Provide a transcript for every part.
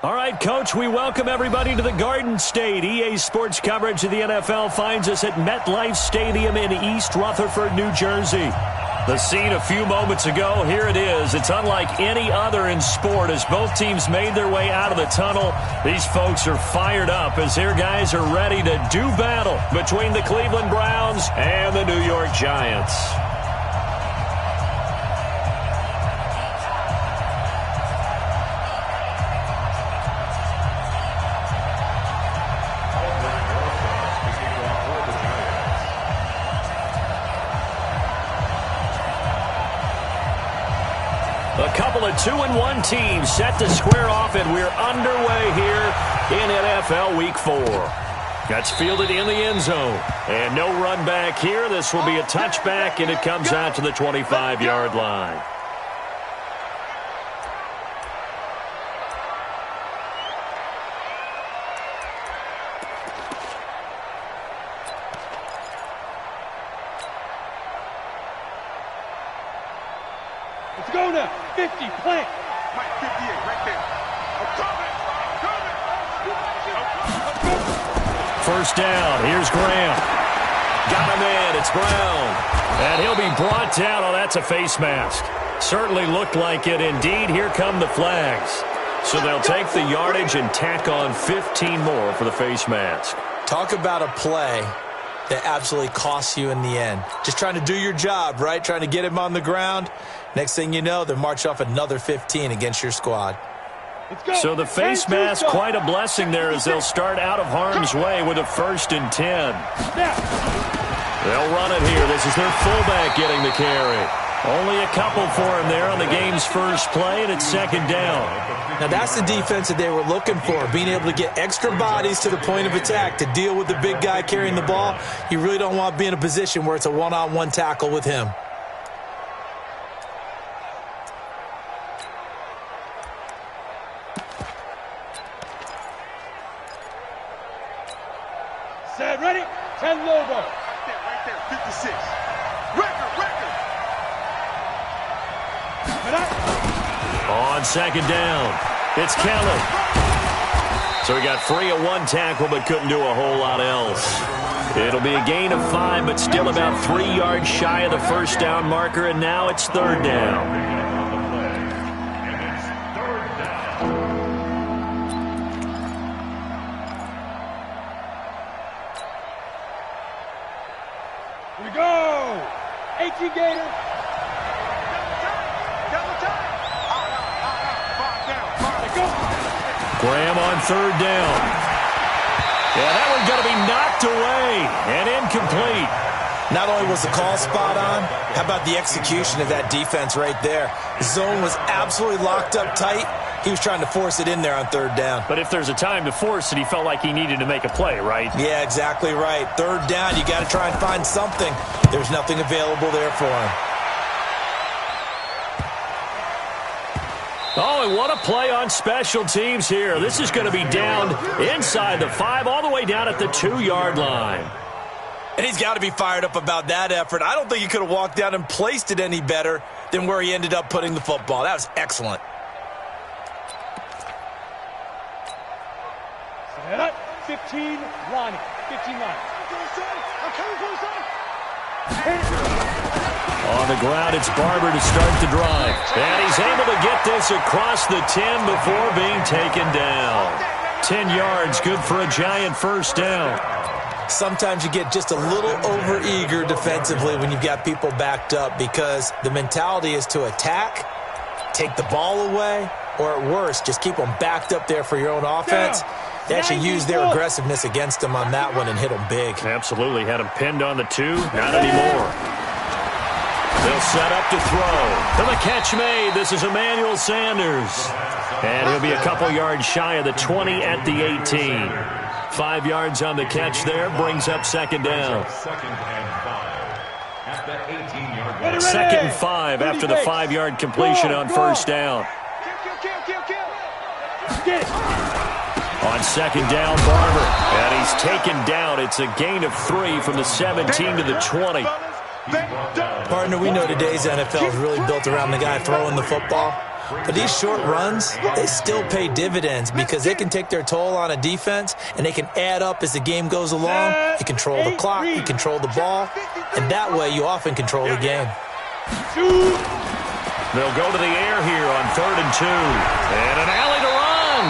All right, Coach, we welcome everybody to the Garden State. EA Sports coverage of the NFL finds us at MetLife Stadium in East Rutherford, New Jersey. The scene a few moments ago, here it is. It's unlike any other in sport as both teams made their way out of the tunnel. These folks are fired up as their guys are ready to do battle between the Cleveland Browns and the New York Giants. A couple of 2-1 teams set to square off, and we're underway here in NFL Week 4. That's fielded in the end zone. And no run back here. This will be a touchback, and it comes out to the 25-yard line. Let's go now. 50, plant. Mike, 58, right there. I'm coming. First down. Here's Graham. Got him in. It's Brown. And he'll be brought down. Oh, that's a face mask. Certainly looked like it. Indeed, here come the flags. So they'll take the yardage and tack on 15 more for the face mask. Talk about a play that absolutely costs you in the end. Just trying to do your job, right? Trying to get him on the ground. Next thing you know, they march off another 15 against your squad. So the face mask, quite a blessing there as they'll start out of harm's way with a 1st and 10. They'll run it here. This is their fullback getting the carry. Only a couple for him there on the game's first play, and it's 2nd down. Now that's the defense that they were looking for, being able to get extra bodies to the point of attack to deal with the big guy carrying the ball. You really don't want to be in a position where it's a one-on-one tackle with him. Set, ready? 10 logo. Right there, 56. Record. On 2nd down, it's Kelly. So he got free of one tackle but couldn't do a whole lot else. It'll be a gain of 5, but still about 3 yards shy of the 1st down marker, and now it's 3rd down. Here we go. 18 Gator. Graham on 3rd down. Yeah, that one's going to be knocked away and incomplete. Not only was the call spot on, how about the execution of that defense right there? The zone was absolutely locked up tight. He was trying to force it in there on 3rd down. But if there's a time to force it, he felt like he needed to make a play, right? Yeah, exactly right. 3rd down, you got to try and find something. There's nothing available there for him. Oh, and what a play on special teams here. This is going to be down inside the 5, all the way down at the 2-yard line. And he's got to be fired up about that effort. I don't think he could have walked down and placed it any better than where he ended up putting the football. That was excellent. 15, Ronnie. 15 line. On the ground, it's Barber to start the drive. And he's able to get this across the 10 before being taken down. 10 yards, good for a Giant 1st down. Sometimes you get just a little over-eager defensively when you've got people backed up because the mentality is to attack take the ball away, or at worst, just keep them backed up there for your own offense. They actually used their aggressiveness against them on that one and hit them big. Absolutely. Had him pinned on the 2. Not anymore. They'll set up to throw. To the catch made. This is Emmanuel Sanders. And he'll be a couple yards shy of the 20 at the 18. 5 yards on the catch there. Brings up second down. Second and 5 after the 5-yard completion on first down. On second down, Barber. And he's taken down. It's a gain of 3 from the 17 to the 20. Partner, we know today's NFL is really built around the guy throwing the football. But these short runs, they still pay dividends because they can take their toll on a defense and they can add up as the game goes along. You control the clock, you control the ball, and that way you often control the game. They'll go to the air here on 3rd and 2. And an alley to run.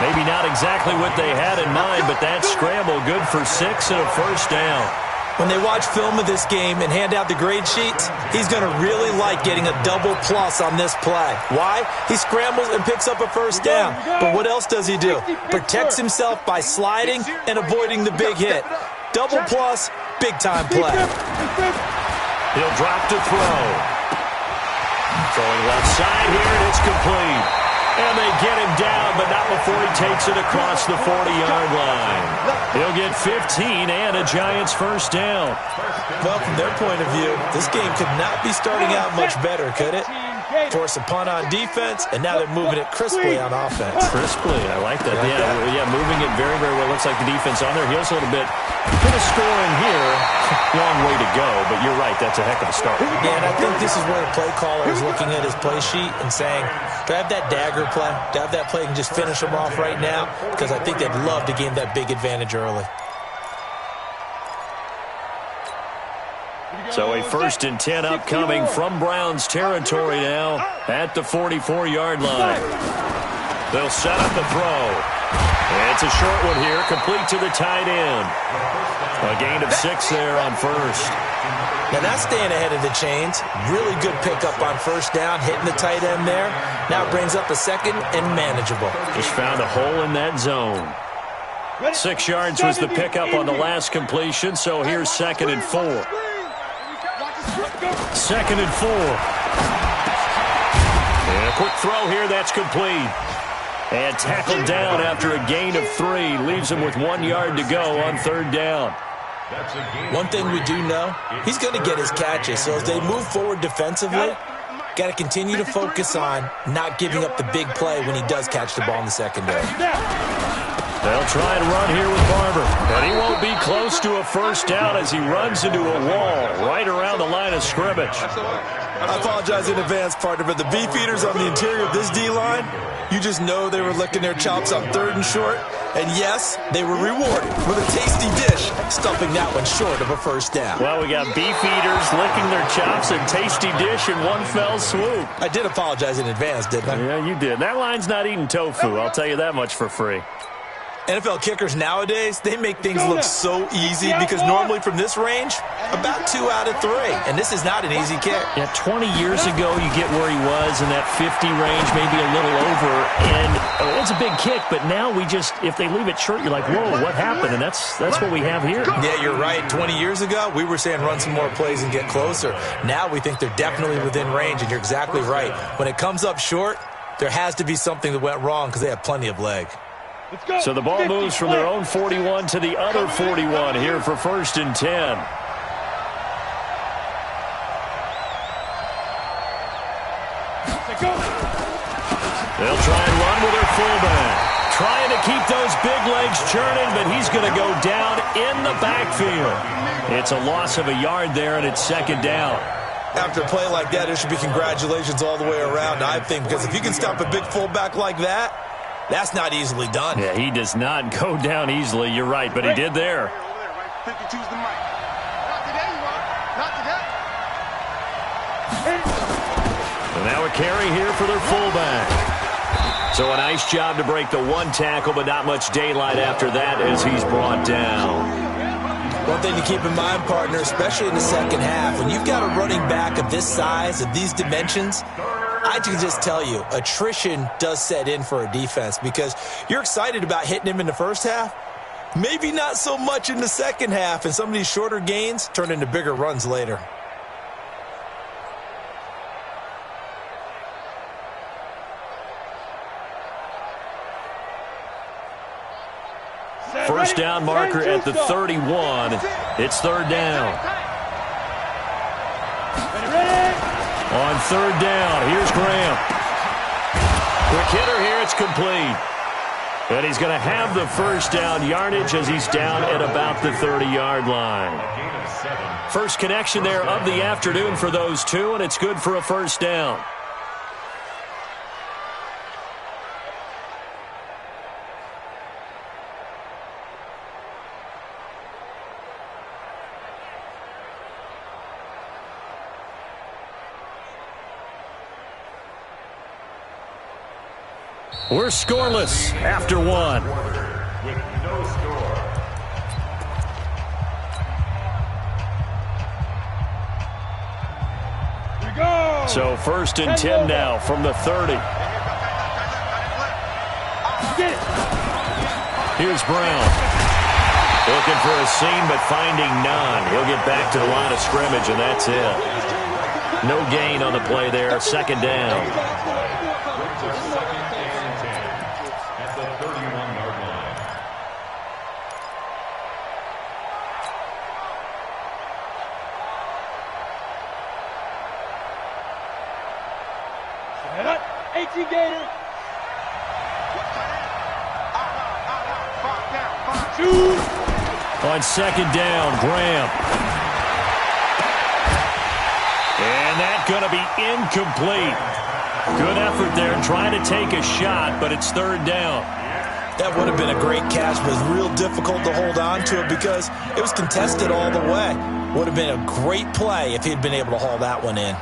Maybe not exactly what they had in mind, but that scramble good for 6 and a first down. When they watch film of this game and hand out the grade sheets, he's going to really like getting a double plus on this play. Why? He scrambles and picks up a first down. But what else does he do? Protects himself by sliding and avoiding the big hit. Double plus, big-time play. He'll drop to throw. Throwing left side here, and it's complete. And they get him down, but not before he takes it across the 40-yard line. He'll get 15 and a Giants first down. Well, from their point of view, this game could not be starting out much better, could it? Force a punt on defense, and now they're moving it crisply on offense. Crisply, I like that. Yeah, moving it very, very well. Looks like the defense on their heels a little bit. Could have scored in here. Long way to go, but you're right. That's a heck of a start. Yeah, and I think this is where the play caller is looking at his play sheet and saying, do I have that dagger play? Do I have that play and just finish them off right now? Because I think they'd love to gain that big advantage early. So a 1st and 10 upcoming from Browns territory now at the 44-yard line. They'll set up the throw. And it's a short one here, complete to the tight end. A gain of 6 there on first. Now that's staying ahead of the chains. Really good pickup on first down, hitting the tight end there. Now it brings up a second and manageable. Just found a hole in that zone. 6 yards was the pickup on the last completion, so here's 2nd and 4. 2nd and 4. And a quick throw here, that's complete. And tackled down after a gain of 3. Leaves him with 1 yard to go on 3rd down. One thing we do know, he's going to get his catches. So as they move forward defensively, got to continue to focus on not giving up the big play when he does catch the ball in the secondary. They'll try and run here with Barber. And he won't be close to a first down as he runs into a wall right around the line of scrimmage. I apologize in advance, partner, but the beefeaters on the interior of this D-line, you just know they were licking their chops on 3rd and short. And yes, they were rewarded with a tasty dish, stuffing that one short of a first down. Well, we got beefeaters licking their chops and tasty dish in one fell swoop. I did apologize in advance, didn't I? Yeah, you did. That line's not eating tofu, I'll tell you that much for free. NFL kickers nowadays, they make things look so easy because normally from this range, about 2 out of 3. And this is not an easy kick. Yeah, 20 years ago, you get where he was in that 50 range, maybe a little over. And it's a big kick, but now we just, if they leave it short, you're like, whoa, what happened? And that's what we have here. Yeah, you're right. 20 years ago, we were saying run some more plays and get closer. Now we think they're definitely within range, and you're exactly right. When it comes up short, there has to be something that went wrong because they have plenty of leg. So the ball moves from their own 41 to the other 41 here for 1st and 10. They'll try and run with their fullback. Trying to keep those big legs churning, but he's going to go down in the backfield. It's a loss of a yard there, and it's 2nd down. After a play like that, there should be congratulations all the way around, I think, because if you can stop a big fullback like that, that's not easily done. Yeah, he does not go down easily. You're right, but he did there. 52's the mic. Not today, you are. Not today. And now a carry here for their fullback. So a nice job to break the 1 tackle, but not much daylight after that as he's brought down. One thing to keep in mind, partner, especially in the second half, when you've got a running back of this size, of these dimensions, I can just tell you, attrition does set in for a defense because you're excited about hitting him in the first half. Maybe not so much in the second half, and some of these shorter gains turn into bigger runs later. First down marker at the 31. It's third down. On third down, here's Graham. Quick hitter here, it's complete. And he's going to have the first down yardage as he's down at about the 30-yard line. First connection there of the afternoon for those two, and it's good for a first down. We're scoreless after one. With no score. Here we go. So first and 10 now from the 30. Get it. Here's Brown. Looking for a seam, but finding none. He'll get back to the line of scrimmage, and that's it. No gain on the play there. Second down. Gator. On second down, Graham. And that's going to be incomplete. Good effort there trying to take a shot, but it's third down. That would have been a great catch, but it was real difficult to hold on to it because it was contested all the way. Would have been a great play if he'd been able to haul that one in.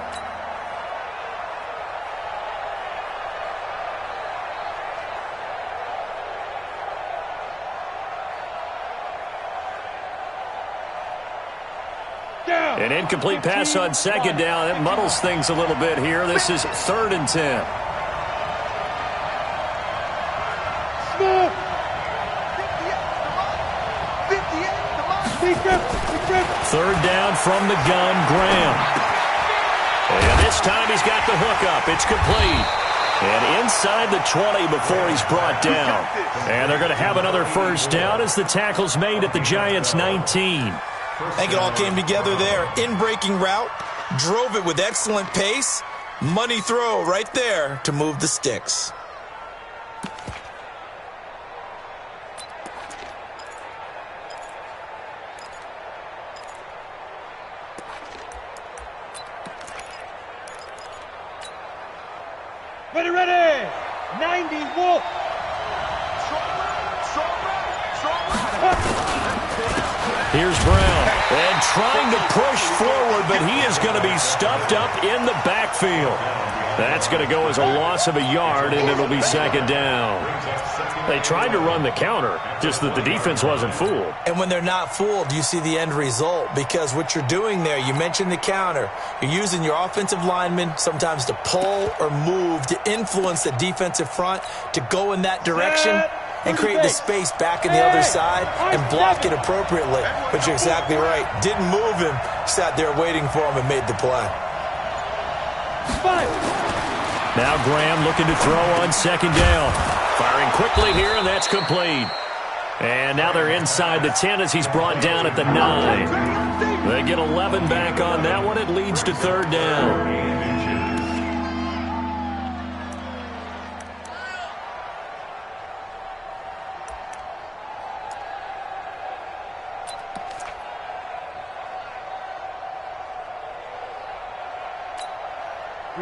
An incomplete pass on second down. That muddles things a little bit here. This is third and 10. Third down from the gun, Graham. And this time he's got the hook up. It's complete. And inside the 20 before he's brought down. And they're going to have another first down as the tackle's made at the Giants' 19. I think it all came together there. In-breaking route, drove it with excellent pace. Money throw right there to move the sticks. Ready. 90 Wolf. Here's Brown, and trying to push forward, but he is going to be stuffed up in the backfield. That's going to go as a loss of a yard, and it'll be second down. They tried to run the counter, just that the defense wasn't fooled. And when they're not fooled, you see the end result, because what you're doing there, you mentioned the counter. You're using your offensive linemen sometimes to pull or move to influence the defensive front to go in that direction and create the space back in the other side and block it appropriately. But you're exactly right. Didn't move him, sat there waiting for him and made the play. Now Graham looking to throw on second down. Firing quickly here, and that's complete. And now they're inside the 10 as he's brought down at the 9. They get 11 back on that one. It leads to third down.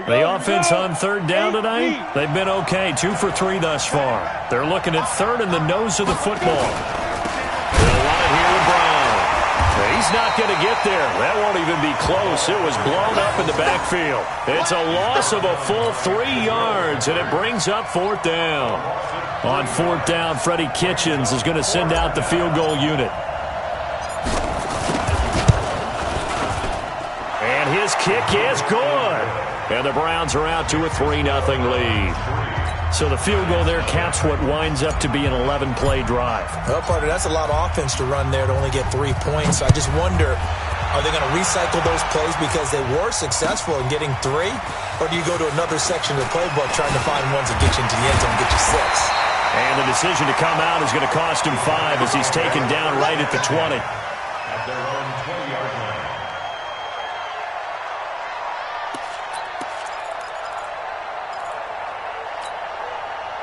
The offense on third down tonight, they've been okay. 2 for 3 thus far. They're looking at third in the nose of the football. They'll run it here with Brown. He's not going to get there. That won't even be close. It was blown up in the backfield. It's a loss of a full 3 yards, and it brings up fourth down. On fourth down, Freddie Kitchens is going to send out the field goal unit. And his kick is good. And the Browns are out to a 3-0 lead. So the field goal there caps what winds up to be an 11-play drive. Well, partner, that's a lot of offense to run there to only get 3 points. So I just wonder, are they going to recycle those plays because they were successful in getting 3? Or do you go to another section of the playbook trying to find ones that get you into the end zone and get you 6? And the decision to come out is going to cost him 5 as he's taken down right at the 20. At their own 20-yard line.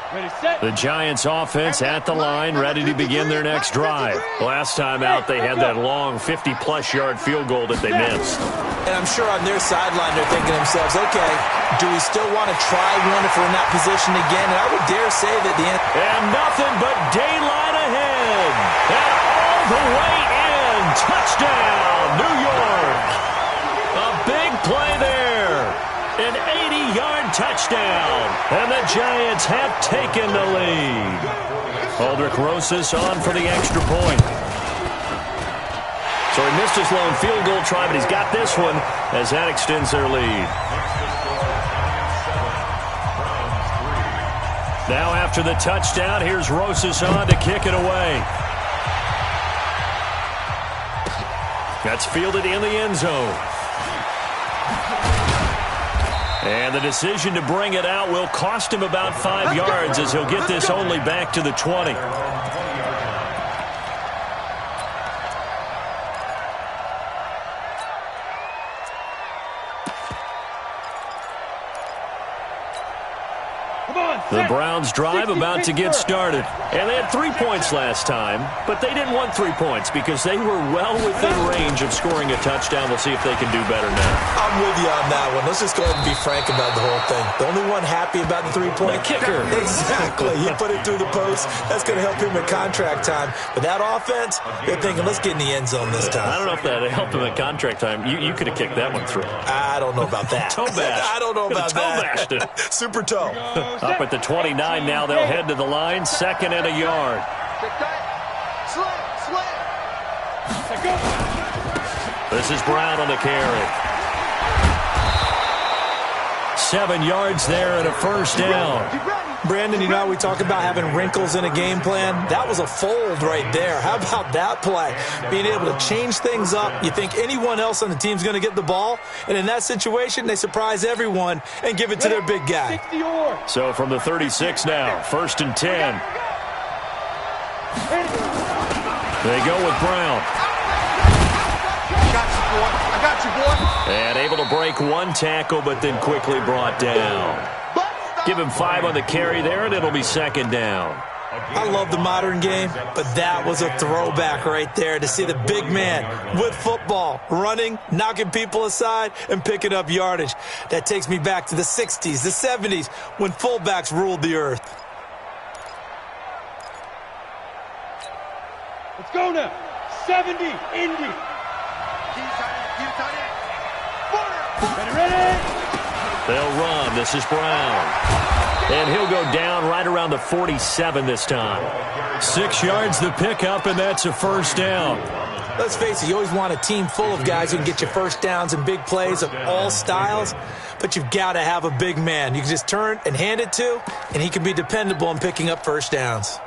Ready, set. The Giants offense at the line, ready to begin their next drive. Last time out, they had that long 50-plus yard field goal that they missed. And I'm sure on their sideline they're thinking to themselves, okay, do we still want to try one if we're in that position again? And I would dare say that the end. And nothing but daylight ahead. And all the way in. Touchdown, New York. A big play there. An 80-yard touchdown. And the Giants have taken the lead. Aldrich Rosas on for the extra point. So he missed his lone field goal try, but he's got this one as that extends their lead. Now after the touchdown, here's Rosas on to kick it away. That's fielded in the end zone. And the decision to bring it out will cost him about 5 yards as he'll get this only back to the 20. The Browns drive about to get started. And they had 3 points last time, but they didn't want 3 points because they were well within range of scoring a touchdown. We'll see if they can do better now. I'm with you on that one. Let's just go ahead and be frank about the whole thing. The only one happy about the 3-point. The kicker. Exactly. He put it through the post. That's going to help him at contract time. But that offense, they're thinking, let's get in the end zone this time. I don't know if that helped him at contract time. You could have kicked that one through. I don't know about that. Toe bash. I don't know about that. Toe bashed it. Super toe. Up at the 29 now, they'll head to the line. 2nd and a yard. This is Brown on the carry. 7 yards there and a first down. Brandon, you know how we talk about having wrinkles in a game plan? That was a fold right there. How about that play? Being able to change things up. You think anyone else on the team's going to get the ball, and in that situation, they surprise everyone and give it to their big guy. So from the 36 now, 1st and 10. They go with Brown. I got you, boy. And able to break 1 tackle, but then quickly brought down. Give him 5 on the carry there, and it'll be 2nd down. I love the modern game, but that was a throwback right there to see the big man with football, running, knocking people aside, and picking up yardage. That takes me back to the 60s, the 70s, when fullbacks ruled the earth. Let's go now. 70, Indy. Ready. They'll run. This is Brown. And he'll go down right around the 47 this time. 6 yards the pickup, and that's a first down. Let's face it, you always want a team full of guys who can get you first downs and big plays of all styles, but you've got to have a big man you can just turn and hand it to, and he can be dependable in picking up first downs.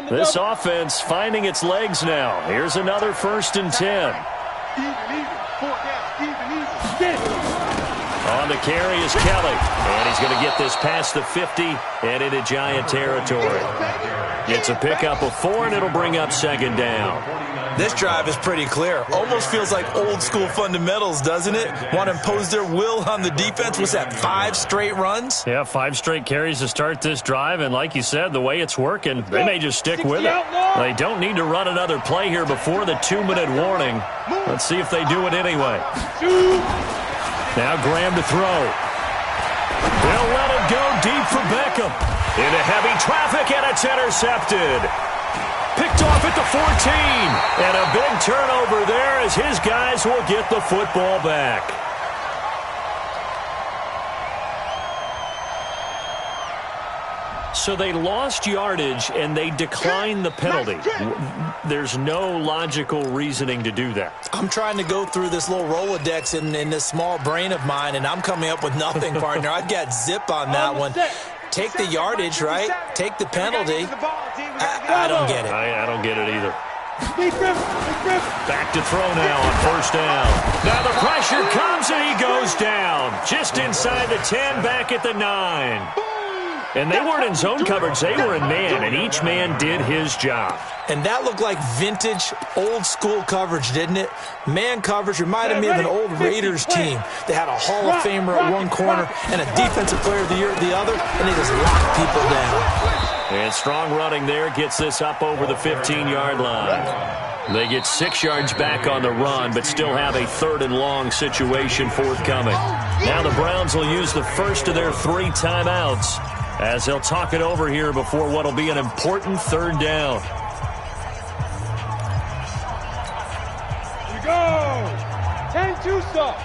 This offense finding its legs now. Here's another 1st and 10. Even. 4 down. Even. On the carry is Kelly. And he's going to get this past the 50 and into Giant territory. It's a pickup of 4, and it'll bring up 2nd down. This drive is pretty clear. Almost feels like old school fundamentals, doesn't it? Want to impose their will on the defense. Was that 5 straight runs? Yeah, 5 straight carries to start this drive. And like you said, the way it's working, they may just stick with it. They don't need to run another play here before the 2-minute warning. Let's see if they do it anyway. Now Graham to throw. They'll let it go deep for Beckham. Into heavy traffic, and it's intercepted. Picked off at the 14. And a big turnover there as his guys will get the football back. So they lost yardage, and they declined the penalty. There's no logical reasoning to do that. I'm trying to go through this little Rolodex in this small brain of mine, and I'm coming up with nothing, partner. I've got zip on that one. Take the yardage, right? Take the penalty. I don't get it. I don't get it either. Back to throw now on first down. Now the pressure comes, and he goes down. Just inside the 10, back at the 9. And they weren't in zone coverage. They were in man, and each man did his job. And that looked like vintage, old-school coverage, didn't it? Man coverage reminded me of an old Raiders team. They had a Hall of Famer at one corner and a Defensive Player of the Year at the other, and they just locked people down. And strong running there gets this up over the 15-yard line. They get 6 yards back on the run, but still have a 3rd and long situation forthcoming. Now the Browns will use the first of their 3 timeouts, as they'll talk it over here before what will be an important 3rd down. Here we go. 10-2 stuff.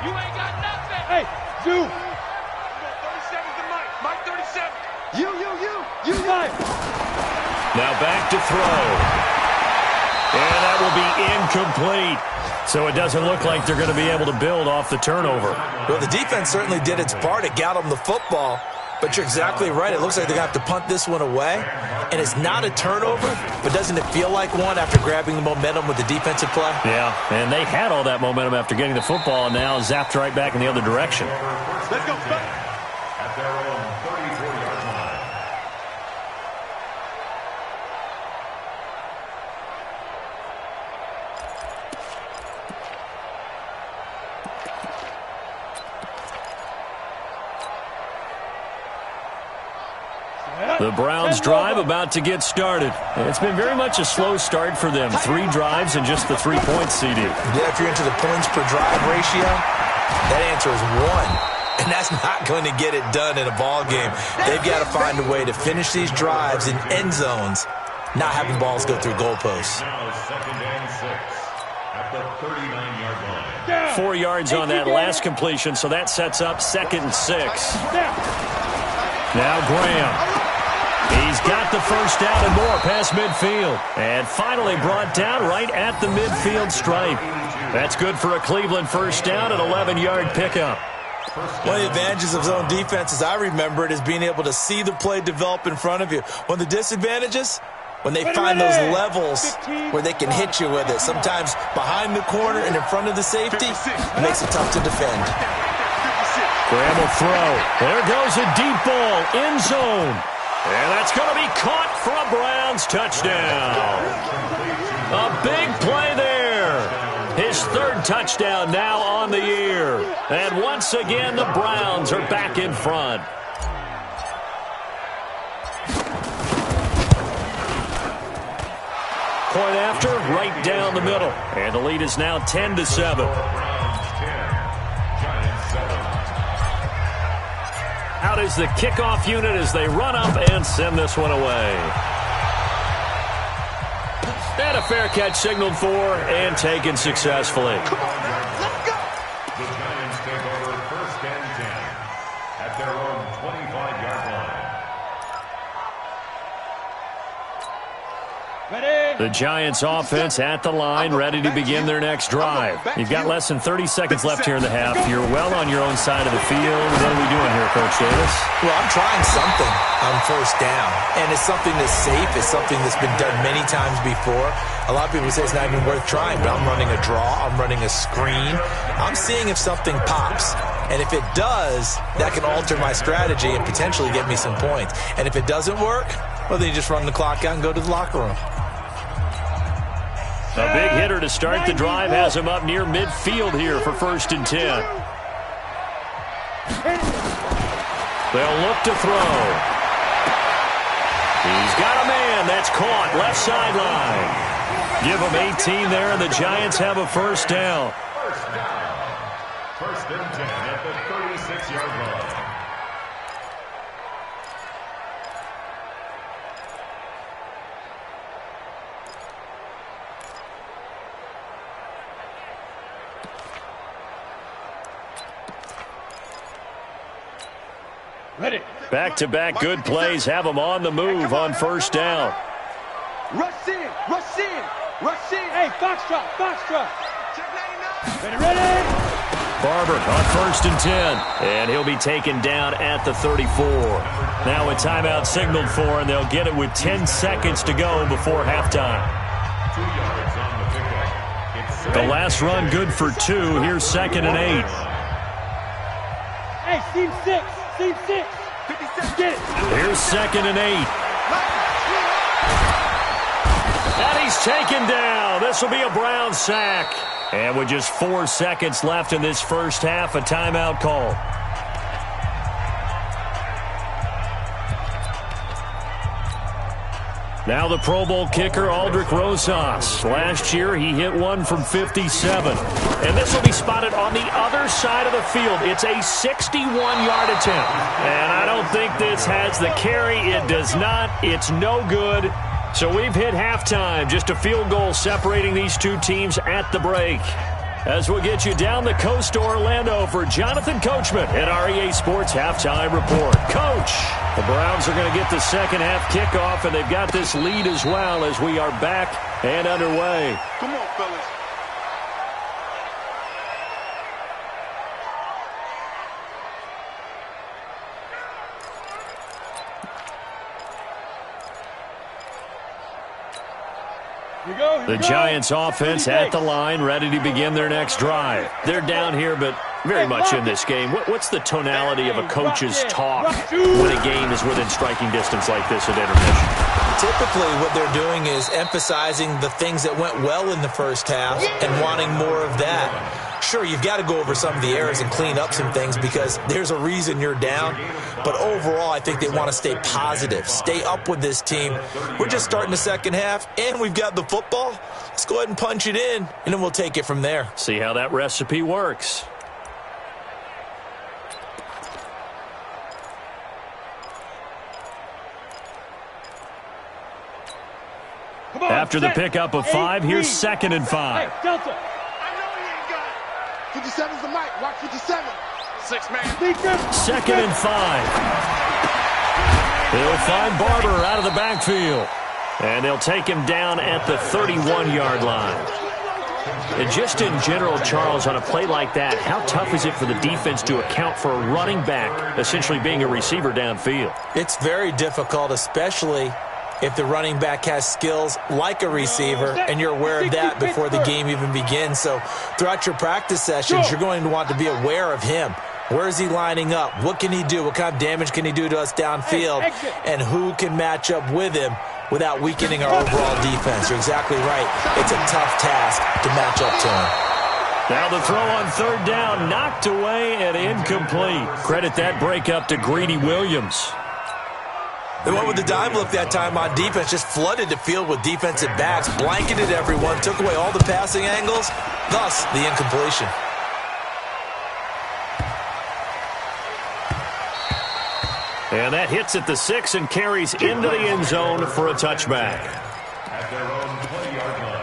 You ain't got nothing. Hey, Zoo. 37's the Mike. Mike 37. You. Five. Now back to throw. And that will be incomplete. So it doesn't look like they're going to be able to build off the turnover. Well, the defense certainly did its part. It got them the football. But you're exactly right. It looks like they're going to have to punt this one away. And it's not a turnover, but doesn't it feel like one after grabbing the momentum with the defensive play? Yeah, and they had all that momentum after getting the football, and now zapped right back in the other direction. Let's go. At their own 34-yard line. The Browns drive about to get started. It's been very much a slow start for them. 3 drives and just the 3 points, CD. Yeah, if you're into the points per drive ratio, that answer is 1. And that's not going to get it done in a ball game. They've got to find a way to finish these drives in end zones, not having balls go through goalposts. Now 2nd and 6 at the 39-yard line. 4 yards on that last completion, so that sets up 2nd and 6. Now Graham. He's got the first down and more past midfield. And finally brought down right at the midfield stripe. That's good for a Cleveland first down, an 11-yard pickup. One of the advantages of zone defense, as I remember it, is being able to see the play develop in front of you. One of the disadvantages, when they find those levels where they can hit you with it, sometimes behind the corner and in front of the safety, it makes it tough to defend. Graham will throw. There goes a deep ball, end zone. And that's going to be caught for a Browns touchdown. A big play there. His 3rd touchdown now on the year. And once again, the Browns are back in front. Point after, right down the middle. And the lead is now 10-7. Out is the kickoff unit as they run up and send this one away. And a fair catch signaled for and taken successfully. The Giants take over 1st and 10 at their own 25-yard line. The Giants offense at the line, ready to begin their next drive. You've got less than 30 seconds left here in the half. You're well on your own side of the field. What are we doing here, Coach Davis? Well, I'm trying something on first down, and it's something that's safe. It's something that's been done many times before. A lot of people say it's not even worth trying, but I'm running a draw. I'm running a screen. I'm seeing if something pops. And if it does, that can alter my strategy and potentially get me some points. And if it doesn't work, well, then you just run the clock out and go to the locker room. A big hitter to start the drive has him up near midfield here for 1st and 10. They'll look to throw. He's got a man. That's caught. Left sideline. Give him 18 there, and the Giants have a first down. 1st and 10 at the 36-yard line. Ready. Back-to-back good plays have them on the move on first down. Rush in, rush in, rush in. Hey, foxtrot, foxtrot. Ready. Barber on 1st and 10. And he'll be taken down at the 34. Now a timeout signaled for, and they'll get it with 10 seconds to go before halftime. 2 yards on the pickup. The last run good for 2. Here's 2nd and 8. Hey, seam 6, seam 6. Get it. Here's 2nd and 8. And he's taken down. This will be a Brown sack. And with just 4 seconds left in this first half, a timeout call. Now the Pro Bowl kicker, Aldrich Rosas. Last year, he hit one from 57. And this will be spotted on the other side of the field. It's a 61-yard attempt. And I don't think this has the carry. It does not. It's no good. So we've hit halftime. Just a field goal separating these two teams at the break. As we'll get you down the coast to Orlando for Jonathan Coachman at our EA Sports Halftime Report. Coach, the Browns are going to get the second half kickoff, and they've got this lead as well as we are back and underway. Come on, fellas. The Giants offense at the line, ready to begin their next drive. They're down here, but very much in this game. What's the tonality of a coach's talk when a game is within striking distance like this at intermission? Typically, what they're doing is emphasizing the things that went well in the first half and wanting more of that. Sure, you've got to go over some of the errors and clean up some things because there's a reason you're down. But overall, I think they want to stay positive, stay up with this team. We're just starting the second half, and we've got the football. Let's go ahead and punch it in, and then we'll take it from there. See how that recipe works. After the pickup of 5, here's 2nd and 5. Hey, Delta. 57's the mic. Watch 57. 6-man. 2nd and 5. They'll find Barber out of the backfield. And they'll take him down at the 31-yard line. And just in general, Charles, on a play like that, how tough is it for the defense to account for a running back essentially being a receiver downfield? It's very difficult, especially if the running back has skills like a receiver, and you're aware of that before the game even begins. So throughout your practice sessions, you're going to want to be aware of him. Where is he lining up? What can he do? What kind of damage can he do to us downfield? And who can match up with him without weakening our overall defense? You're exactly right. It's a tough task to match up to him. Now the throw on 3rd down, knocked away and incomplete. Credit that breakup to Greedy Williams. They went with the dime look that time on defense, just flooded the field with defensive backs, blanketed everyone, took away all the passing angles, thus the incompletion. And that hits at the 6 and carries into the end zone for a touchback. At their own 20-yard line.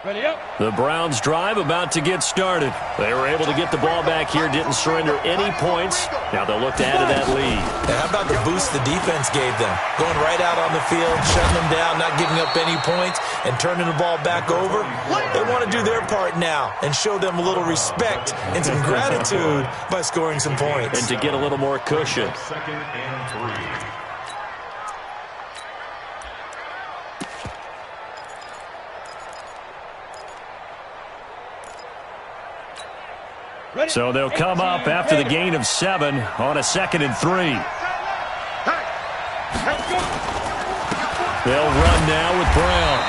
Ready up. The Browns drive about to get started. They were able to get the ball back here, didn't surrender any points. Now they'll look to add to that lead. And how about the boost the defense gave them? Going right out on the field, shutting them down, not giving up any points, and turning the ball back over. They want to do their part now and show them a little respect and some gratitude by scoring some points. And to get a little more cushion. 2nd and 3. So they'll come up after the gain of 7 on a 2nd and 3. They'll run now with Brown.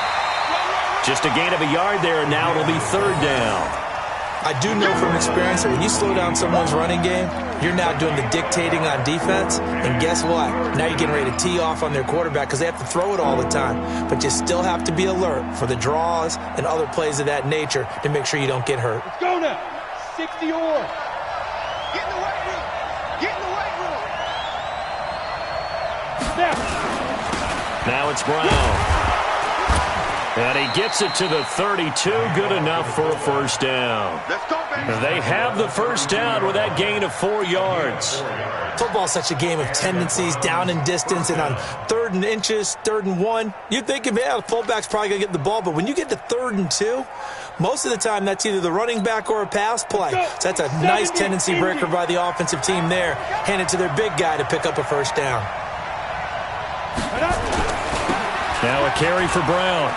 Just a gain of a yard there, and now it'll be 3rd down. I do know from experience that when you slow down someone's running game, you're now doing the dictating on defense, and guess what? Now you're getting ready to tee off on their quarterback because they have to throw it all the time. But you still have to be alert for the draws and other plays of that nature to make sure you don't get hurt. Let's go now. 60 or. Get in the weight room. Get in the weight room. Snap. Now it's Brown. And he gets it to the 32. Good enough for a first down. Let's go, baby. They have the first down with that gain of 4 yards. Football's such a game of tendencies, down and distance, and on 3rd and inches, 3rd and 1, you'd think, yeah, the fullback's probably going to get the ball, but when you get to 3rd and 2, most of the time that's either the running back or a pass play. So that's a nice tendency breaker by the offensive team there. Hand it to their big guy to pick up a first down. Now a carry for Brown.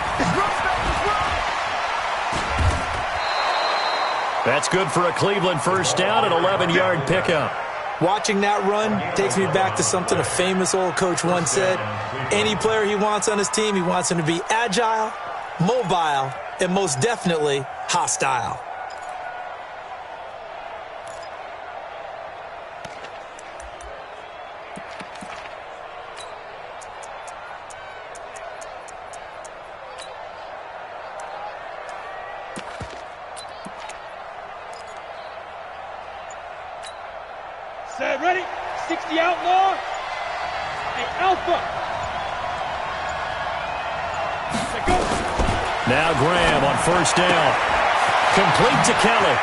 That's good for a Cleveland first down, an 11-yard pickup. Watching that run takes me back to something a famous old coach once said. Any player he wants on his team, he wants him to be agile, mobile, and most definitely hostile. Set, ready? 60 outlaw. Hey, Alpha. Set, go. Now Graham on first down. Complete to Kelly.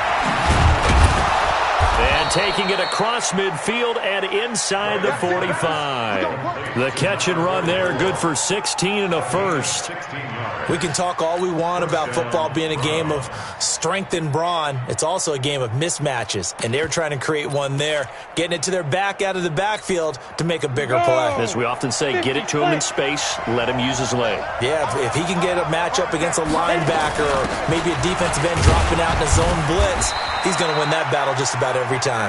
And taking it across midfield and inside the 45. The catch and run there, good for 16 and a first. We can talk all we want about football being a game of strength and brawn. It's also a game of mismatches, and they're trying to create one there, getting it to their back out of the backfield to make a bigger play. As we often say, get it to him in space, let him use his leg. Yeah, if he can get a matchup against a linebacker or maybe a defensive end dropping out in a zone blitz, he's going to win that battle just about every time.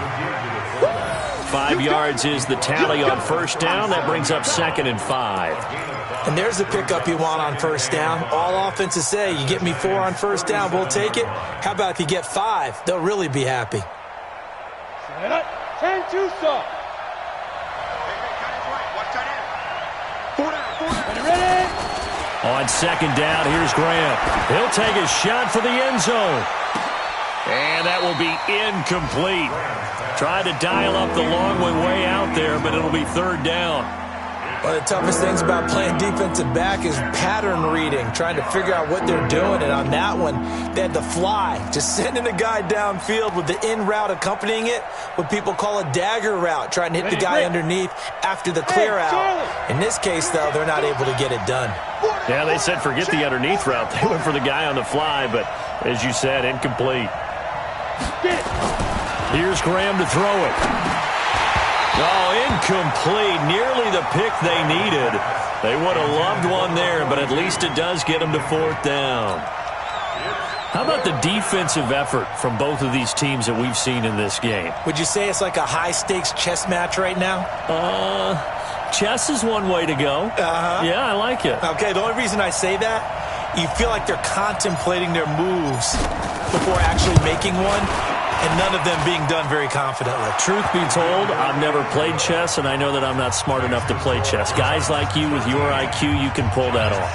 5 yards is the tally on first down. That brings up 2nd and 5. And there's the pickup you want on first down. All offenses say, you get me 4 on first down, we'll take it. How about if you get 5? They'll really be happy. Set up. 10-2 stop. Ready? On 2nd down, here's Graham. He'll take a shot for the end zone. And that will be incomplete. Tried to dial up the long one way out there, but it'll be 3rd down. One of the toughest things about playing defensive back is pattern reading, trying to figure out what they're doing. And on that one, they had the fly, just sending a guy downfield with the in route accompanying it, what people call a dagger route, trying to hit the guy underneath after the clear out. In this case, though, they're not able to get it done. Yeah, they said forget the underneath route. They went for the guy on the fly, but as you said, incomplete. Here's Graham to throw it. Oh, incomplete. Nearly the pick they needed. They would have loved one there, but at least it does get them to 4th down. How about the defensive effort from both of these teams that we've seen in this game? Would you say it's like a high-stakes chess match right now? Chess is one way to go. Yeah, I like it. Okay, the only reason I say that, you feel like they're contemplating their moves before actually making one, and none of them being done very confidently. Truth be told, I've never played chess, and I know that I'm not smart enough to play chess. Guys like you with your IQ, you can pull that off.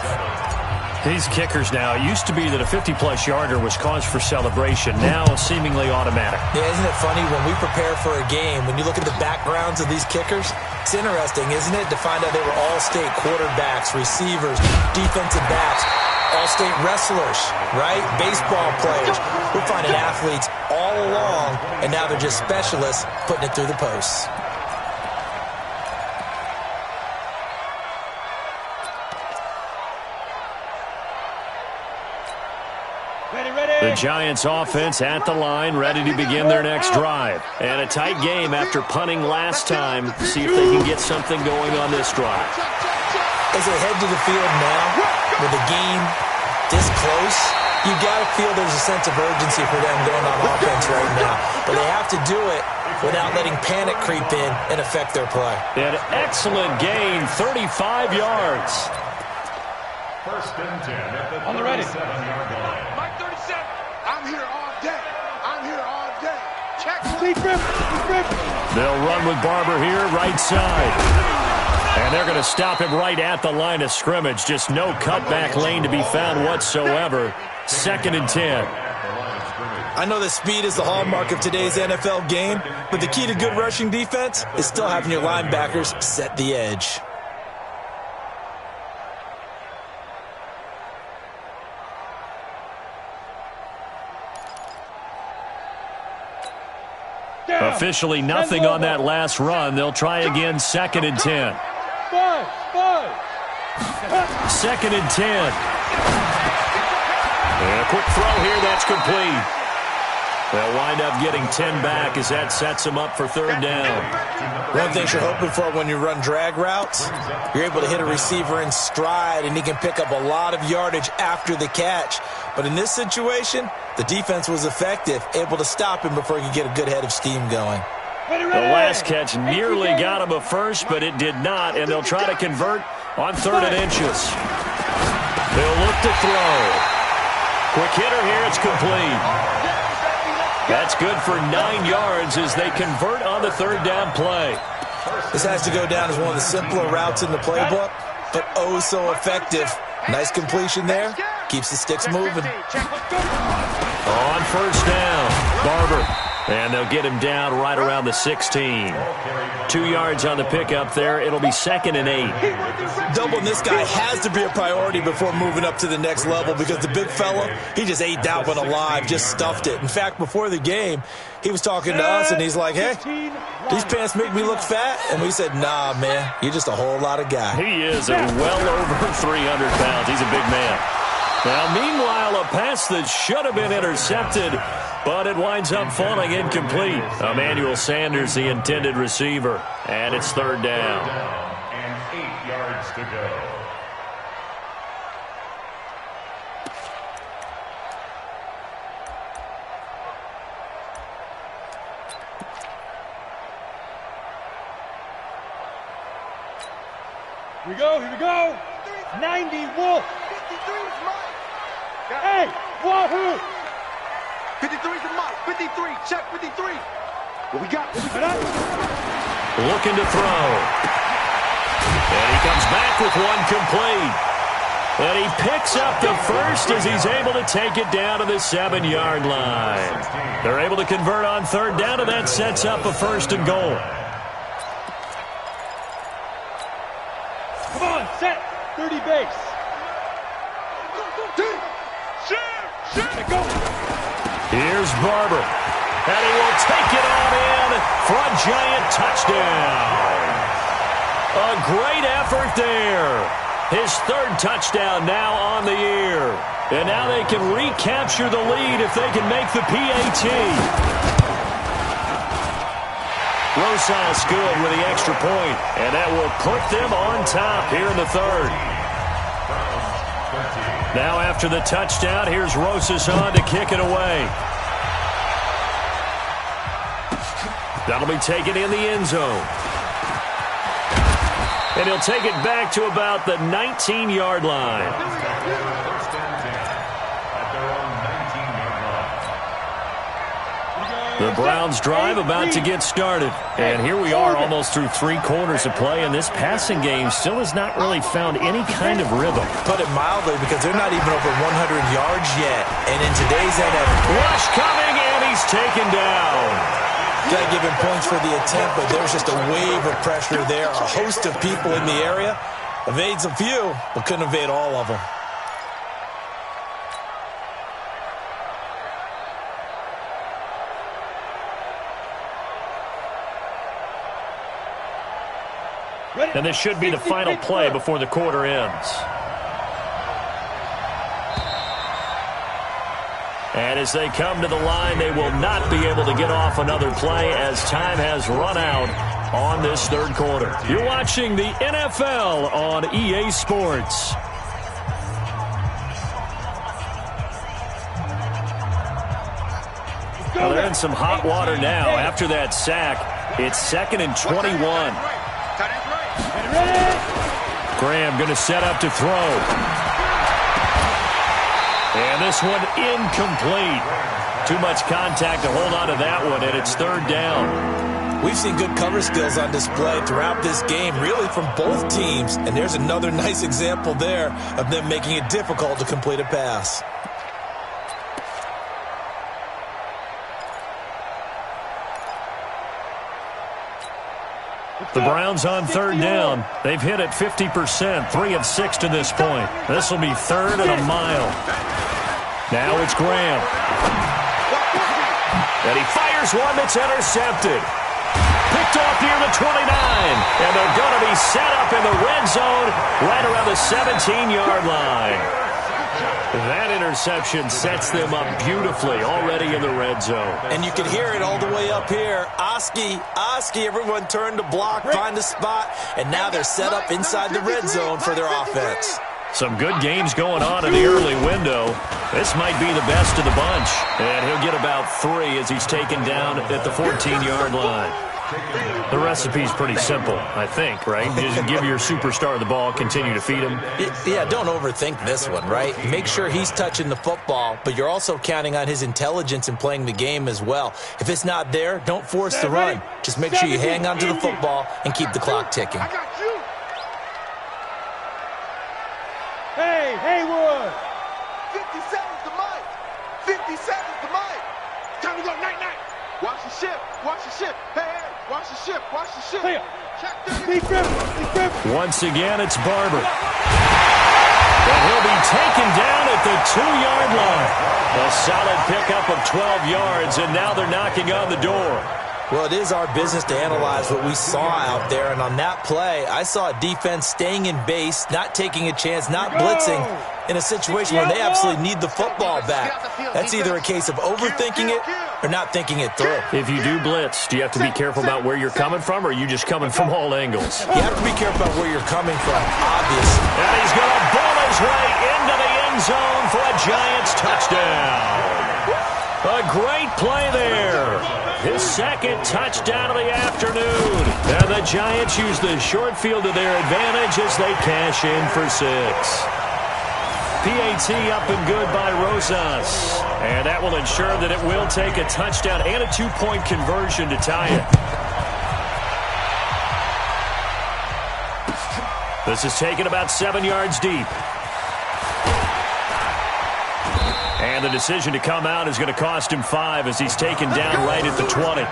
These kickers now, it used to be that a 50-plus yarder was cause for celebration. Now, seemingly automatic. Yeah, isn't it funny when we prepare for a game, when you look at the backgrounds of these kickers, it's interesting, isn't it, to find out they were all-state quarterbacks, receivers, defensive backs, all-state wrestlers, right? Baseball players. We're finding athletes all along, and now they're just specialists putting it through the posts. The Giants offense at the line, ready to begin their next drive. And a tight game after punting last time. See if they can get something going on this drive. As they head to the field now, with the game this close, you got to feel there's a sense of urgency for them going on offense right now. But they have to do it without letting panic creep in and affect their play. An excellent gain, 35 yards. 1st and 10 at the On the ready. 37-yard line. Mike 37, I'm here all day. I'm They'll run with Barber here, right side. And they're going to stop him right at the line of scrimmage. Just no cutback lane to be found whatsoever. 2nd and 10. I know that speed is the hallmark of today's NFL game, but the key to good rushing defense is still having your linebackers set the edge. Officially nothing on that last run. They'll try again, 2nd and 10. 2nd and 10. And a quick throw here, that's complete. They'll wind up getting 10 back as that sets them up for 3rd down. One thing you're hoping for when you run drag routes, you're able to hit a receiver in stride, and he can pick up a lot of yardage after the catch. But in this situation, the defense was effective, able to stop him before he could get a good head of steam going. The last catch nearly got him a first, but it did not, and they'll try to convert on 3rd and inches. They'll look to throw. Quick hitter here, it's complete. That's good for 9 yards as they convert on the 3rd down play. This has to go down as one of the simpler routes in the playbook, but oh so effective. Nice completion there. Keeps the sticks moving. On 1st down, Barber. And they'll get him down right around the 16. 2 yards on the pickup there. It'll be 2nd and 8. Doubling this guy has to be a priority before moving up to the next level because the big fella, he just ate that one alive, just stuffed it. In fact, before the game, he was talking to us, and he's like, hey, these pants make me look fat? And we said, nah, man, you're just a whole lot of guy. He is well over 300 pounds. He's a big man. Now, meanwhile, a pass that should have been intercepted, but it winds up falling incomplete. Emmanuel Sanders, the intended receiver, and it's 3rd down. And 8 yards to go. Here we go. 90 Wolf. 53's mine. Hey, Wahoo! 53's the mark. 53. Check 53. What we got? Looking to throw. And he comes back with one complete. And he picks up the first as he's able to take it down to the 7-yard line. They're able to convert on 3rd down, and that sets up a 1st and goal. Come on, set. 30 base. Go. Here's Barber. And he will take it on in for a giant touchdown. A great effort there. His 3rd touchdown now on the year. And now they can recapture the lead if they can make the PAT. Rosas good with the extra point, and that will put them on top here in the 3rd. Now after the touchdown, here's Rosas on to kick it away. That'll be taken in the end zone. And he'll take it back to about the 19-yard line. First and 10 at their own 19-yard line. The Browns drive about to get started. And here we are almost through 3 quarters of play, and this passing game still has not really found any kind of rhythm. Put it mildly, because they're not even over 100 yards yet. And in today's NFL... Rush coming, and he's taken down. Got to give him points for the attempt, but there's just a wave of pressure there. A host of people in the area. Evades a few, but couldn't evade all of them. And this should be the final play before the quarter ends. And as they come to the line, they will not be able to get off another play as time has run out on this 3rd quarter. You're watching the NFL on EA Sports. Well, they're in some hot water now after that sack. It's 2nd and 21. Graham going to set up to throw. And this one incomplete. Too much contact to hold on to that one, and it's third down. We've seen good cover skills on display throughout this game, really from both teams. And there's another nice example there of them making it difficult to complete a pass. The Browns on third down. They've hit it 50%, 3 of 6 to this point. This will be third and a mile. Now it's Graham. And he fires one that's intercepted. Picked off near the 29. And they're going to be set up in the red zone right around the 17-yard line. That interception sets them up beautifully already in the red zone. And you can hear it all the way up here. Oski, everyone turned to block, find a spot, and now they're set up inside the red zone for their offense. Some good games going on in the early window. This might be the best of the bunch. And he'll get about 3 as he's taken down at the 14-yard line. The recipe's pretty simple, I think, right? Just give your superstar the ball, continue to feed him. Yeah, don't overthink this one, right? Make sure he's touching the football, but you're also counting on his intelligence in playing the game as well. If it's not there, don't force the run. Just make sure you hang on to the football and keep the clock ticking. Hey, Haywood! 57's the mic! 57's the mic! Time to go, night-night! Watch the ship! Watch the ship! Hey! Watch the ship! Watch the ship! Be careful! Once again, it's Barber. And he'll be taken down at the 2-yard line. A solid pickup of 12 yards, and now they're knocking on the door. Well, it is our business to analyze what we saw out there, and on that play, I saw a defense staying in base, not taking a chance, not blitzing, in a situation where they absolutely need the football back. That's either a case of overthinking it or not thinking it through. If you do blitz, do you have to be careful about where you're coming from, or are you just coming from all angles? You have to be careful about where you're coming from, obviously. And he's going to bowl his way into the end zone for a Giants touchdown. A great play there. His second touchdown of the afternoon. And the Giants use the short field to their advantage as they cash in for 6. PAT up and good by Rosas. And that will ensure that it will take a touchdown and a 2-point conversion to tie it. This is taken about 7 yards deep. And the decision to come out is going to cost him 5 as he's taken down right at the 20.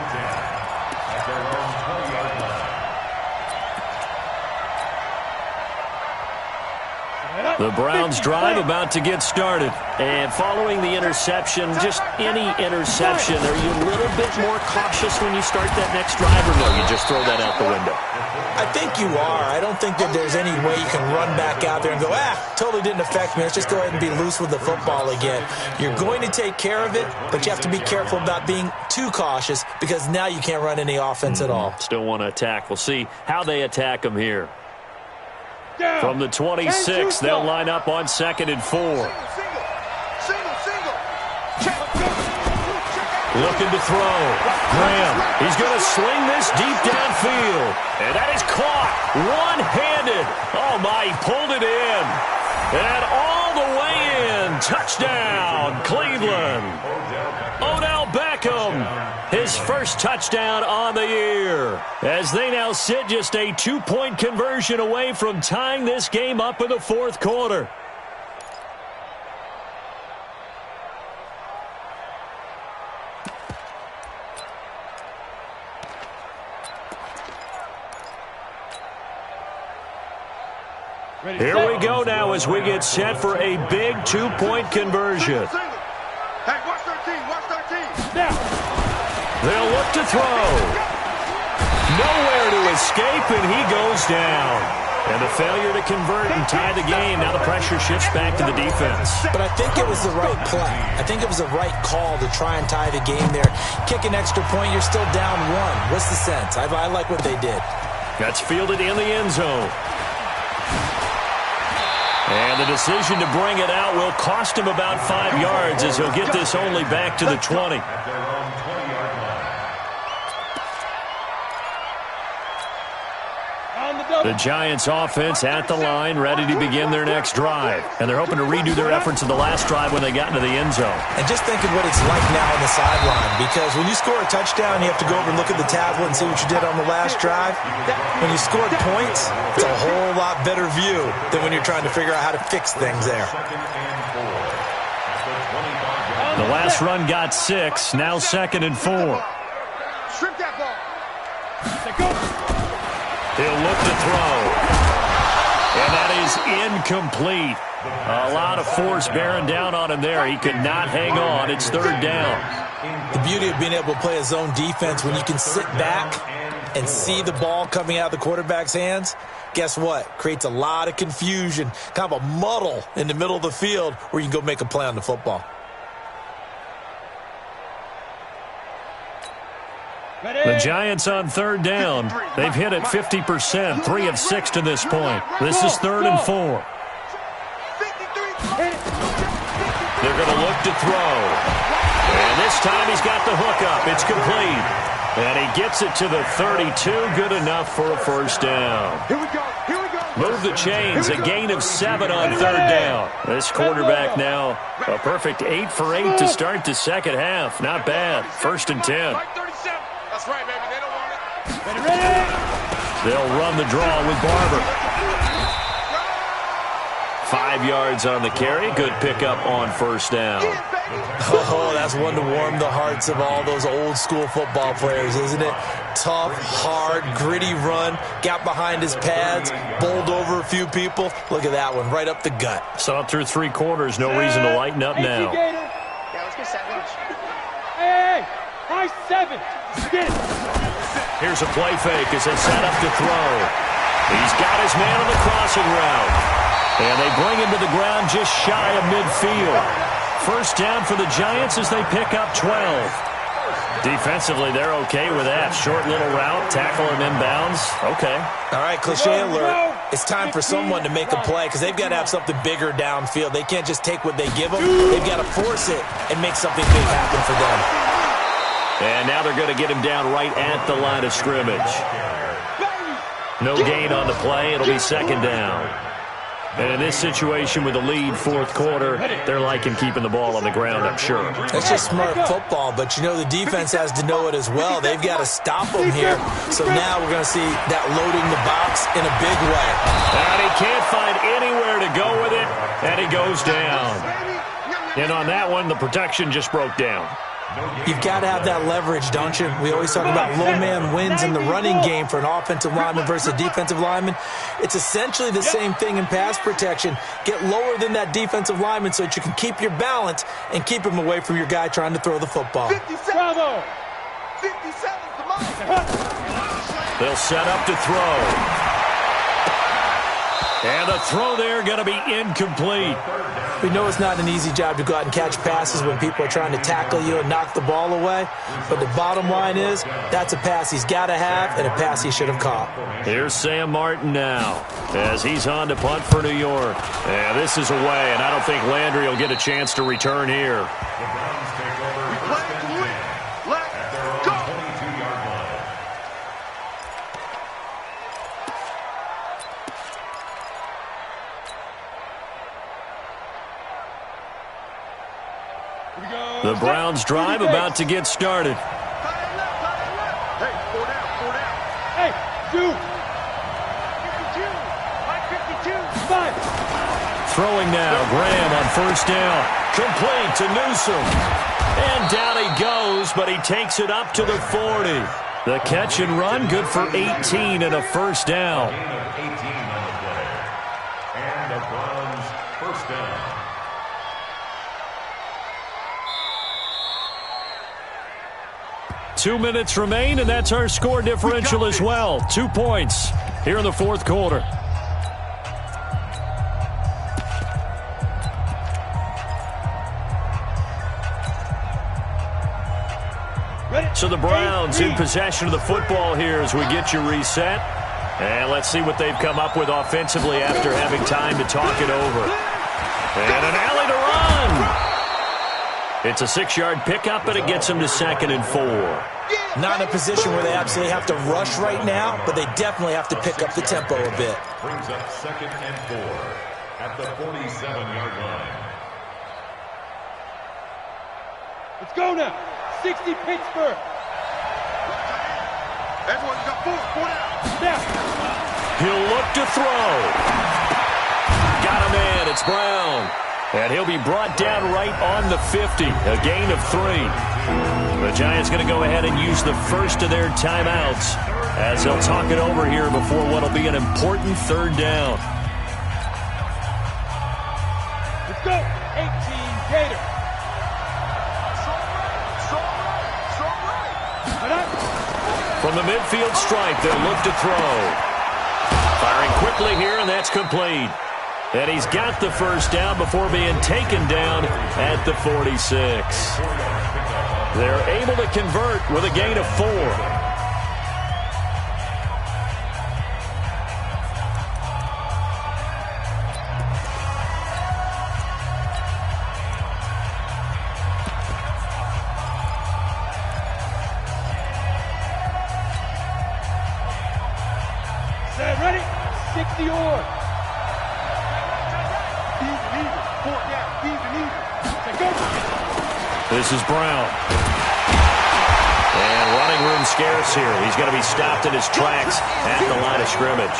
The Browns drive about to get started. And following the interception, just any interception, are you a little bit more cautious when you start that next drive, or no, you just throw that out the window? I think you are. I don't think that there's any way you can run back out there and go, totally didn't affect me. Let's just go ahead and be loose with the football again. You're going to take care of it, but you have to be careful about being too cautious because now you can't run any offense at all. Still want to attack. We'll see how they attack him here. From the 26, they'll line up on 2nd and 4. Looking to throw. Graham, he's going to sling this deep downfield. And that is caught one-handed. Oh, my, he pulled it in. And all the way in. Touchdown, Cleveland. Odell Beckham, his first touchdown on the year. As they now sit just a 2-point conversion away from tying this game up in the 4th quarter. Here we go now as we get set for a big 2-point conversion. Hey, watch 13, watch 13. Now. They'll look to throw. Nowhere to escape, and he goes down. And a failure to convert and tie the game. Now the pressure shifts back to the defense. But I think it was the right play. I think it was the right call to try and tie the game there. Kick an extra point, you're still down 1. What's the sense? I like what they did. That's fielded in the end zone. And the decision to bring it out will cost him about 5 yards as he'll get this only back to the 20. The Giants offense at the line, ready to begin their next drive. And they're hoping to redo their efforts in the last drive when they got into the end zone. And just think of what it's like now on the sideline, because when you score a touchdown, you have to go over and look at the tablet and see what you did on the last drive. When you scored points, it's a whole lot better view than when you're trying to figure out how to fix things there. The last run got 6, now 2nd and 4. Shrimp that ball. He'll look to throw. And that is incomplete. A lot of force bearing down on him there. He could not hang on. It's 3rd down. The beauty of being able to play a zone defense when you can sit back and see the ball coming out of the quarterback's hands, guess what? Creates a lot of confusion, kind of a muddle in the middle of the field where you can go make a play on the football. The Giants on 3rd down. They've hit it 50%, 3 of 6 to this point. This is 3rd and 4. They're going to look to throw. And this time he's got the hook up. It's complete. And he gets it to the 32. Good enough for a 1st down. Here we go. Here we go. Move the chains. A gain of 7 on 3rd down. This quarterback now a perfect 8 for 8 to start the second half. Not bad. 1st and 10. That's right, baby. They don't want it. Ready. They'll run the draw with Barber. 5 yards on the carry. Good pickup on 1st down. Oh, that's one to warm the hearts of all those old school football players, isn't it? Tough, hard, gritty run. Got behind his pads, bowled over a few people. Look at that one, right up the gut. Saw it through 3 quarters. No reason to lighten up now. Yeah, let's get sandwich. Hey, high 7. Get it. Here's a play fake as they set up to throw. He's got his man on the crossing route. And they bring him to the ground just shy of midfield. 1st down for the Giants as they pick up 12. Defensively, they're okay with that. Short little route, tackle him inbounds. Okay. All right, cliche alert. It's time for someone to make a play because they've got to have something bigger downfield. They can't just take what they give them. They've got to force it and make something big happen for them. And now they're going to get him down right at the line of scrimmage. No gain on the play. It'll be 2nd down. And in this situation with the lead 4th quarter, they're liking keeping the ball on the ground, I'm sure. That's just smart football, but you know the defense has to know it as well. They've got to stop them here. So now we're going to see that loading the box in a big way. And he can't find anywhere to go with it, and he goes down. And on that one, the protection just broke down. You've got to have that leverage, don't you? We always talk about low man wins in the running game for an offensive lineman versus a defensive lineman. It's essentially the same thing in pass protection. Get lower than that defensive lineman so that you can keep your balance and keep him away from your guy trying to throw the football. 57's the mark. They'll set up to throw. And the throw there going to be incomplete. We know it's not an easy job to go out and catch passes when people are trying to tackle you and knock the ball away. But the bottom line is, that's a pass he's got to have and a pass he should have caught. Here's Sam Martin now as he's on to punt for New York. And this is away, and I don't think Landry will get a chance to return here. The Browns drive about to get started. Hey, 4 down, 4 down. Hey, 2. 52. 5. Throwing now, Graham on 1st down. Complete to Newsome. And down he goes, but he takes it up to the 40. The catch and run, good for 18 and a 1st down. And the Browns 1st down. Two minutes remain, and that's our score differential as well. 2 points here in the 4th quarter. So the Browns in possession of the football here as we get you reset. And let's see what they've come up with offensively after having time to talk it over. And an alley to run. It's a 6-yard pickup, and it gets them to 2nd and 4. Not in a position where they absolutely have to rush right now, but they definitely have to pick up the tempo a bit. Brings up 2nd and 4 at the 47-yard line. Let's go now. 60 Pittsburgh. Everyone got 4 down. Snap. He'll look to throw. Got him in. It's Brown. And he'll be brought down right on the 50. A gain of 3. The Giants going to go ahead and use the first of their timeouts as they'll talk it over here before what will be an important 3rd down. Let's go. 18 Gator. From the midfield stripe, they'll look to throw. Firing quickly here, and that's complete. And he's got the first down before being taken down at the 46. They're able to convert with a gain of 4. Set, ready? 60 or. This is Brown. And running room scarce here. He's going to be stopped in his tracks at the line of scrimmage.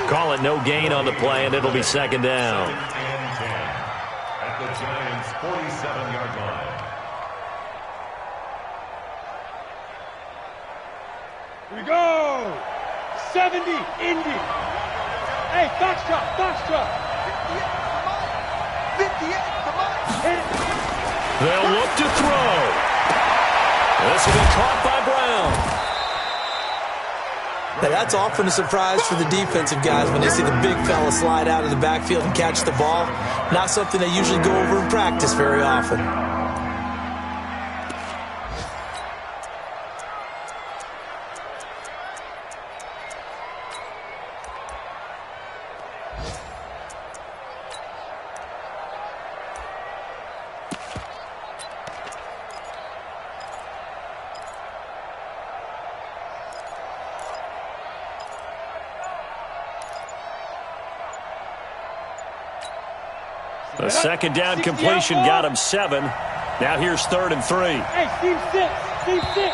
Call it no gain on the play, and it'll be 2nd down. At the Giants' 47-yard line. Here we go. 70 Indy. Hey, Foxtrot, Foxtrot. 58 Hit it. They'll look to throw. This will be caught by Brown. Now, that's often a surprise for the defensive guys when they see the big fella slide out of the backfield and catch the ball. Not something they usually go over in practice very often. A 2nd down completion got him 7. Now here's 3rd and 3. Hey, Steve 6. Steve 6.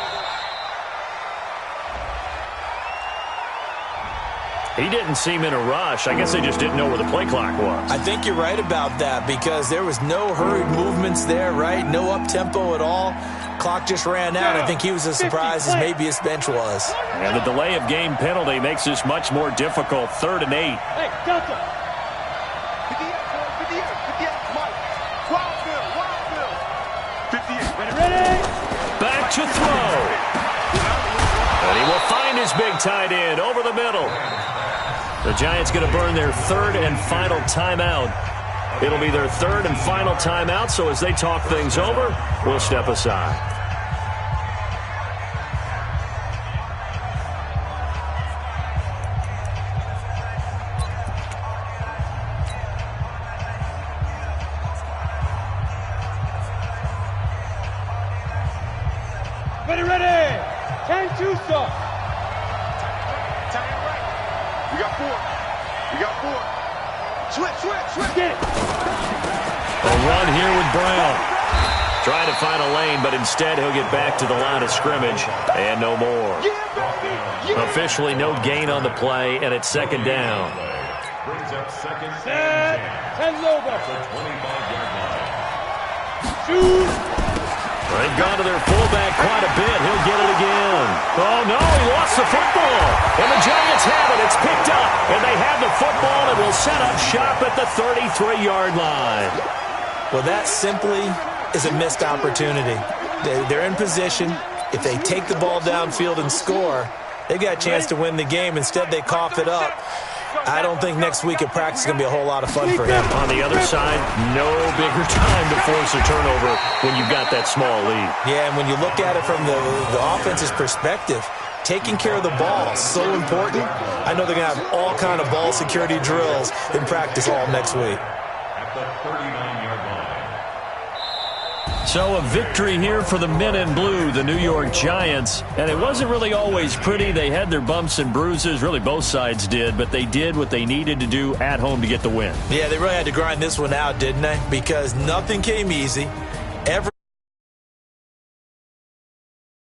He didn't seem in a rush. I guess they just didn't know where the play clock was. I think you're right about that because there was no hurried movements there, right? No up-tempo at all. Clock just ran out. I think he was as surprised as maybe his bench was. And the delay of game penalty makes this much more difficult. 3rd and 8. Hey, Delta. 58. Ready? Back to throw. And he will find his big tight end over the middle. The Giants going to burn their 3rd and final timeout. It'll be their 3rd and final timeout, so as they talk things over, we'll step aside. Ready. 10-2 stop. We got 4. Switch. Get it. A run here with Brown. Trying to find a lane, but instead he'll get back to the line of scrimmage and no more. Officially no gain on the play, and it's 2nd down. Brings up 2nd Set. and 10 low at the 25-yard line. Shoot. They've gone to their fullback quite a bit. He'll get it again. Oh, no, he lost the football. And the Giants have it. It's picked up. And they have the football and will set up shop at the 33-yard line. Well, that simply is a missed opportunity. They're in position. If they take the ball downfield and score, they've got a chance to win the game. Instead, they cough it up. I don't think next week at practice is going to be a whole lot of fun for him. On the other side, no bigger time to force a turnover when you've got that small lead. Yeah, and when you look at it from the offense's perspective, taking care of the ball is so important. I know they're going to have all kind of ball security drills in practice all next week. At the 39-yard line. So a victory here for the men in blue, the New York Giants. And it wasn't really always pretty. They had their bumps and bruises. Really, both sides did. But they did what they needed to do at home to get the win. Yeah, they really had to grind this one out, didn't they? Because nothing came easy.